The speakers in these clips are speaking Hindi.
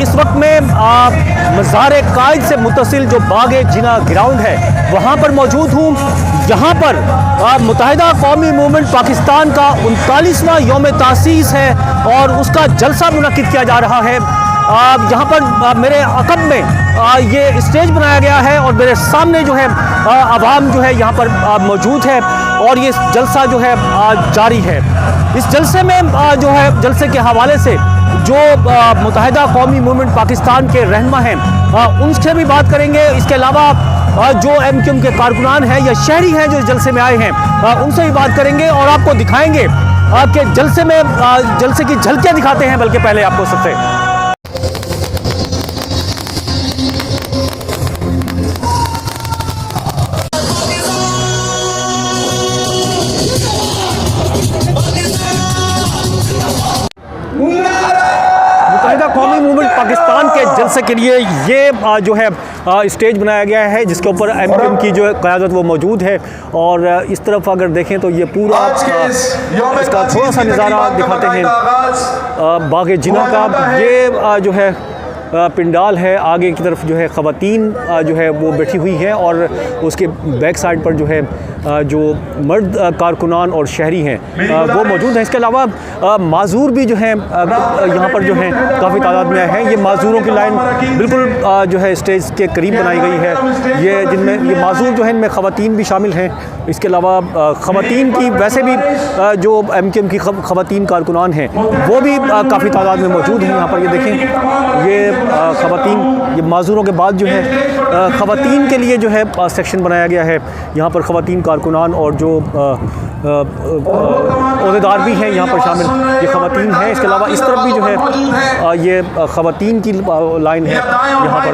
इस वक्त मैं मज़ार कायद से मुत्तसिल जो बाग जिना ग्राउंड है वहाँ पर मौजूद हूँ। यहाँ पर मुत्तहिदा कौमी मूवमेंट पाकिस्तान का 39वां यौम तासीस है और उसका जलसा मुनक्किद किया जा रहा है। यहाँ पर मेरे अक़ब में ये स्टेज बनाया गया है और मेरे सामने जो है आवाम जो है यहाँ पर मौजूद है और ये जलसा जो है जारी है। इस जलसे में जो है जलसे के हवाले से जो मुत्तहिदा कौमी मूवमेंट पाकिस्तान के रहनुमा हैं उनसे भी बात करेंगे। इसके अलावा जो MQM के कारकुनान हैं या शहरी हैं जो जलसे में आए हैं उनसे भी बात करेंगे और आपको दिखाएंगे कि जलसे की झलकियाँ दिखाते हैं। बल्कि पहले आपको सबसे कौमी मूवमेंट पाकिस्तान के जलसे के लिए ये जो है स्टेज बनाया गया है जिसके ऊपर MQM की जो क़यादत वो मौजूद है। और इस तरफ अगर देखें तो ये पूरा इसका थोड़ा सा नज़ारा दिखाते हैं बाग जिना का। ये जो है पिंडाल है, आगे की तरफ जो है ख़वातीन जो है वो बैठी हुई हैं और उसके बैक साइड पर जो है जो मर्द कारकुनान और शहरी हैं वो मौजूद हैं। इसके अलावा माजूर भी जो हैं यहाँ पर जो हैं काफ़ी तादाद में आए हैं। ये माजूरों की लाइन बिल्कुल जो है स्टेज के करीब बनाई गई है। ये जिनमें ये माजूर जो हैं इनमें ख़वातीन भी शामिल हैं। इसके अलावा ख़वातीन की वैसे भी जो MQM की ख़वातीन कारकुनान हैं वो भी काफ़ी तादाद में मौजूद हैं। यहाँ पर ये देखें ये ख़वातीन ये माजूरों के बाद जो है ख़वातीन के लिए जो है सेक्शन बनाया गया है। यहाँ पर ख़वातीन कारकुनान और जो ओहदेदार भी हैं यहाँ पर शामिल ये ख़वातीन हैं। इसके अलावा इस तरफ भी जो है ये ख़वातीन की लाइन है। यहाँ पर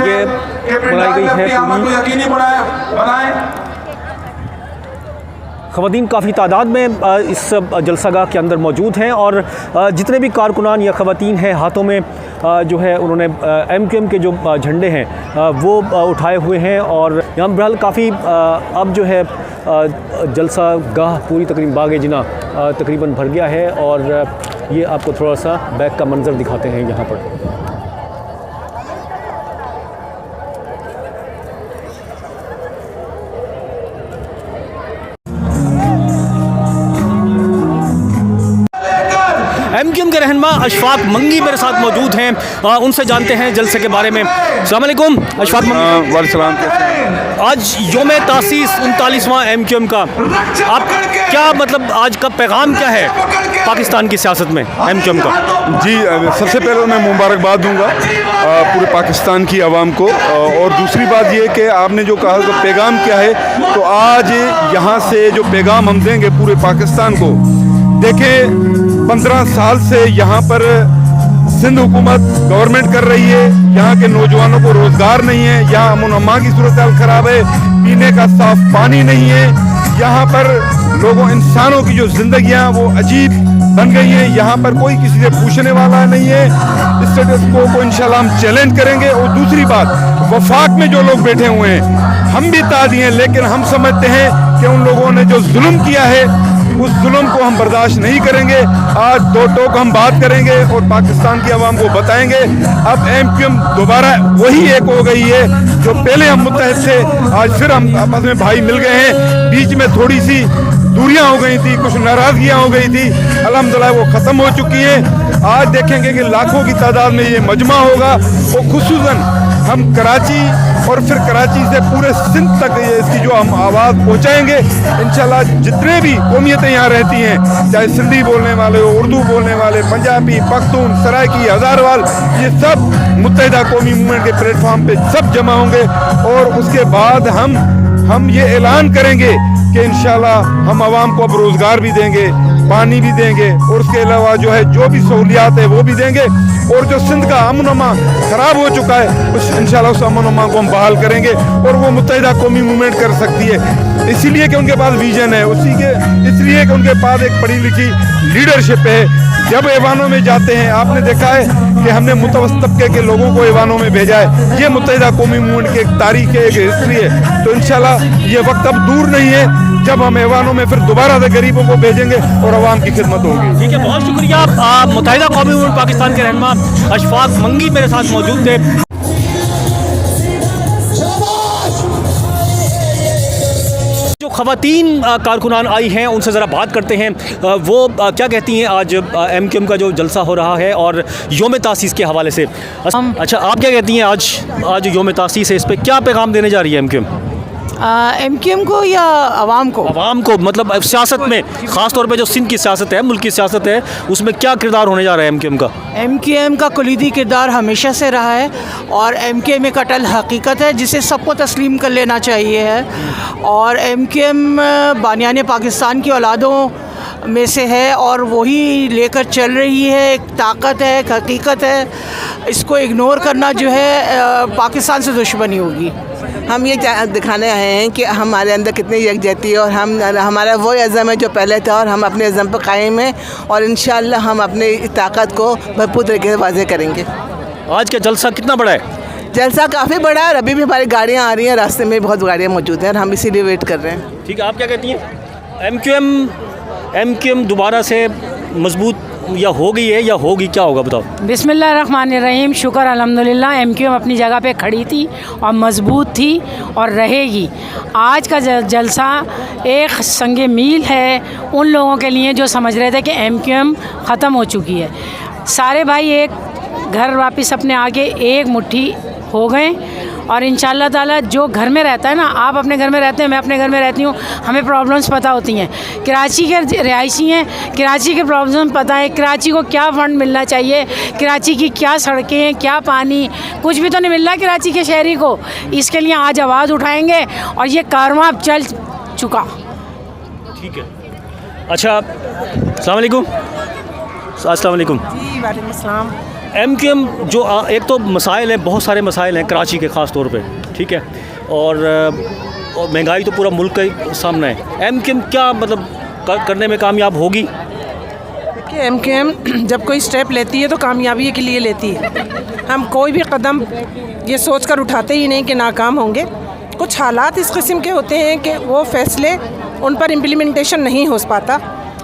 ये बनाई गई है। ख़वातीन काफ़ी तादाद में इस जलसागाह के अंदर मौजूद हैं और जितने भी कारकुनान या ख़वातीन हैं हाथों में जो है उन्होंने MQM के जो झंडे हैं वो उठाए हुए हैं। और यहाँ बहरहाल काफ़ी अब जो है जलसागाह पूरी तकरीबन बाग जिना तकरीबन भर गया है। और ये आपको थोड़ा सा बैक का मंज़र दिखाते हैं यहाँ पर। MQM के रहनुमा अशफाक मंगी मेरे साथ मौजूद हैं, उनसे जानते हैं जलसे के बारे में। अस्सलाम वालेकुम अशफाक मंगी। वालेकुम। आज यौम तासीस 39वां MQM का आप क्या मतलब आज का पैगाम क्या है पाकिस्तान की सियासत में MQM का? जी सबसे पहले मैं मुबारकबाद दूंगा पूरे पाकिस्तान की आवाम को। और दूसरी बात ये कि आपने जो कहा तो पैगाम क्या है, तो आज यहाँ से जो पैगाम हम देंगे पूरे पाकिस्तान को, देखें 15 साल से यहाँ पर सिंध हुकूमत गवर्नमेंट कर रही है। यहाँ के नौजवानों को रोज़गार नहीं है, यहाँ अमन अमान की सूरत हाल ख़राब है, पीने का साफ पानी नहीं है। यहाँ पर लोगों इंसानों की जो जिंदगियाँ वो अजीब बन गई हैं। यहाँ पर कोई किसी से पूछने वाला नहीं है। इस स्टेटस को इंशाल्लाह हम चैलेंज करेंगे। और दूसरी बात, वफाक में जो लोग बैठे हुए हैं हम भी तादी हैं, लेकिन हम समझते हैं कि उन लोगों ने जो जुल्म किया है उस जुल्म को हम बर्दाश्त नहीं करेंगे। आज दो टोक हम बात करेंगे और पाकिस्तान की आवाम को बताएंगे। अब MQM दोबारा वही एक हो गई है जो पहले हम मुत्तहद थे, आज फिर हम आपस में भाई मिल गए हैं। बीच में थोड़ी सी दूरियां हो गई थी, कुछ नाराजगियां हो गई थी, अल्हम्दुलिल्लाह वो ख़त्म हो चुकी है। आज देखेंगे कि लाखों की तादाद में ये मजमा होगा। वो खुसूसन हम कराची और फिर कराची से पूरे सिंध तक इसकी जो हम आवाज़ पहुंचाएंगे इंशाल्लाह। जितने भी कौमियतें यहाँ रहती हैं, चाहे सिंधी बोलने वाले हो, उर्दू बोलने वाले, पंजाबी, पख्तून, सराइकी, हज़ारवाल, ये सब मुत्तहिदा कौमी मूवमेंट के प्लेटफॉर्म पे सब जमा होंगे। और उसके बाद हम ये ऐलान करेंगे कि इंशाल्लाह हम आवाम को अब रोज़गार भी देंगे, पानी भी देंगे और उसके अलावा जो है जो भी सहूलियात है वो भी देंगे। और जो सिंध का अमन अमा ख़राब हो चुका है उस इंशाल्लाह उस अमन अमा को हम बहाल करेंगे और वो मुत्तहिदा कौमी मूवमेंट कर सकती है। इसीलिए कि उनके पास विजन है, इसलिए कि उनके पास एक पढ़ी लिखी लीडरशिप है। जब ऐवानों में जाते हैं, आपने देखा है कि हमने मुतवस्सित तबके के लोगों को ऐवानों में भेजा है। ये मुत्तहिदा कौमी मूवमेंट की एक तारीख है, एक हिस्ट्री है। तो इंशाल्लाह ये वक्त अब दूर नहीं है जब हम ऐवानों में फिर दोबारा से गरीबों को भेजेंगे और अवाम की खिदमत होगी। ठीक है, बहुत शुक्रिया। आप मुत्तहिदा कौमी मूवमेंट पाकिस्तान के रहनुमा अशफाक मंगी मेरे साथ मौजूद थे। जो ख़वातीन कारकुनान आई हैं उनसे ज़रा बात करते हैं, वो क्या कहती हैं आज MQM का जो जलसा हो रहा है और योम तासीस के हवाले से। अच्छा, आप क्या कहती हैं आज योम तासीस है, इस पर क्या पैगाम देने जा रही है MQM? MQM को या आवाम को? आवाम को, मतलब सियासत में ख़ास तौर पे जो सिंध की सियासत है, मुल्क की सियासत है, उसमें क्या किरदार होने जा रहा है MQM का? MQM का कुलीदी किरदार हमेशा से रहा है और MQM एक अटल हकीकत है जिसे सबको तस्लीम कर लेना चाहिए है। और MQM बानियान पाकिस्तान की औलादों में से है और वही लेकर चल रही है, एक ताकत है, एक हकीकत है। इसको इग्नोर करना जो है पाकिस्तान से दुश्मनी होगी। हम ये दिखाने आए हैं कि हमारे अंदर कितनी यकजहती है और हमारा वो अज़म है जो पहले था और हम अपने अज़म पर कायम हैं और इंशाअल्लाह हम अपनी ताकत को भरपूर तरीके से वाज़े करेंगे। आज का जलसा कितना बड़ा है? जलसा काफ़ी बड़ा है और अभी भी हमारी गाड़ियाँ आ रही हैं, रास्ते में बहुत गाड़ियाँ मौजूद हैं और हम इसीलिए वेट कर रहे हैं। ठीक है, आप क्या कहती हैं? MQM दोबारा से मजबूत या हो गई है या होगी, क्या होगा बताओ? बिस्मिल्लाहिर्रहमानिर्रहीम। शुक्र अल्हम्दुलिल्लाह, MQM अपनी जगह पे खड़ी थी और मज़बूत थी और रहेगी। आज का जलसा एक संगे मील है उन लोगों के लिए जो समझ रहे थे कि MQM ख़त्म हो चुकी है। सारे भाई एक घर वापस अपने आगे एक मुट्ठी हो गए और इंशाअल्लाह ताला जो घर में रहता है ना, आप अपने घर में रहते हैं, मैं अपने घर में रहती हूँ, हमें प्रॉब्लम्स पता होती हैं। कराची के रिहायशी हैं, कराची के प्रॉब्लम पता है, कराची को क्या फ़ंड मिलना चाहिए, कराची की क्या सड़कें हैं, क्या पानी, कुछ भी तो नहीं मिल रहा कराची के शहरी को। इसके लिए आज आवाज़ उठाएंगे और ये कारवां अब चल चुका। ठीक है, अच्छा, अस्सलाम वालेकुम। अस्सलाम वालेकुम। जी वालेकुम अस्सलाम। MQM जो एक तो मसाइल हैं, बहुत सारे मसाइल हैं कराची के ख़ास तौर पे, ठीक है, और महंगाई तो पूरा मुल्क के सामने है। MQM क्या मतलब करने में कामयाब होगी? देखिए, MQM जब कोई स्टेप लेती है तो कामयाबी के लिए लेती है। हम कोई भी कदम ये सोच कर उठाते ही नहीं कि नाकाम होंगे। कुछ हालात इस किस्म के होते हैं कि वो फ़ैसले उन पर इम्प्लीमेंटेशन नहीं हो पाता,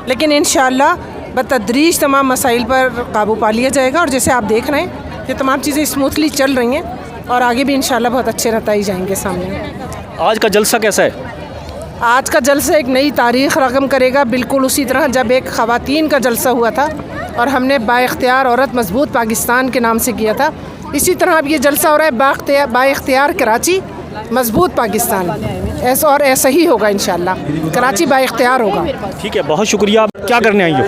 लेकिन इंशाअल्लाह बतदरीज तमाम मसाइल पर काबू पा लिया जाएगा। और जैसे आप देख रहे हैं ये तमाम चीज़ें स्मूथली चल रही हैं और आगे भी इंशाअल्लाह बहुत अच्छे नतीजे जाएंगे सामने। आज का जलसा कैसा है? आज का जलसा एक नई तारीख़ रकम करेगा, बिल्कुल उसी तरह जब एक ख़वातीन का जलसा हुआ था और हमने बाइख्तियार औरत मजबूत पाकिस्तान के नाम से किया था, इसी तरह अब ये जलसा हो रहा है बाइख्तियार कराची मजबूत पाकिस्तान। ऐसा और ऐसा ही होगा इंशाअल्लाह, कराची बाइख्तियार होगा। ठीक है, बहुत शुक्रिया। क्या करने आई हो?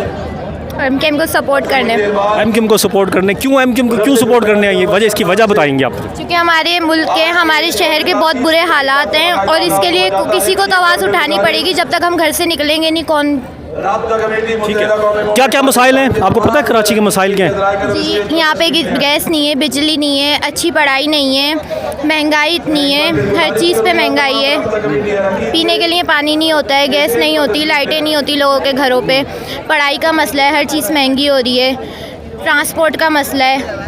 MQM को सपोर्ट करने। MQM को सपोर्ट करने, क्यों MQM को क्यों सपोर्ट करने आई है? वजह, इसकी वजह बताएंगे आप? क्योंकि हमारे मुल्क के, हमारे शहर के बहुत बुरे हालात हैं और इसके लिए किसी को तो आवाज़ उठानी पड़ेगी। जब तक हम घर से निकलेंगे नहीं, कौन? ठीक है, क्या क्या मसाइल हैं आपको पता है? कराची के मसाइल क्या हैं? जी, यहाँ पे गैस नहीं है, बिजली नहीं है, अच्छी पढ़ाई नहीं है, महंगाई इतनी है, हर चीज़ पे महंगाई है। पीने के लिए पानी नहीं होता है, गैस नहीं होती, लाइटें नहीं होती लोगों के घरों पे, पढ़ाई का मसला है, हर चीज़ महंगी हो रही है, ट्रांसपोर्ट का मसला है।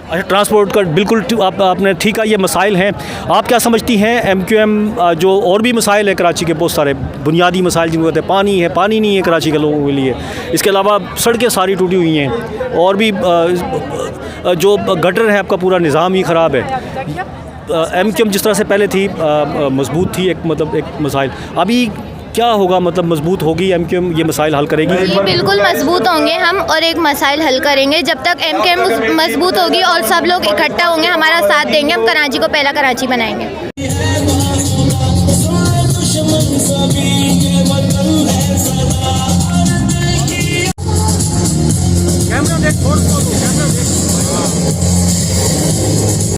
अच्छा, ट्रांसपोर्ट का बिल्कुल आपने ठीक है, ये मसाइल हैं। आप क्या समझती हैं MQM जो और भी मसाइल है कराची के, बहुत सारे बुनियादी मसाइल जिनको कहते हैं, पानी है, पानी नहीं है कराची के लोगों के लिए, इसके अलावा सड़कें सारी टूटी हुई हैं और भी जो गटर है आपका पूरा निज़ाम ही ख़राब है। MQM जिस तरह से पहले थी मजबूत थी, एक मतलब एक मसाइल, अभी क्या होगा? मतलब मजबूत होगी MQM, ये मसाइल हल करेगी? जी, बिल्कुल मजबूत होंगे हम और एक मसाइल हल करेंगे। जब तक MQM मजबूत होगी और सब लोग इकट्ठा होंगे, हमारा साथ देंगे, हम कराची को पहला कराची बनाएंगे।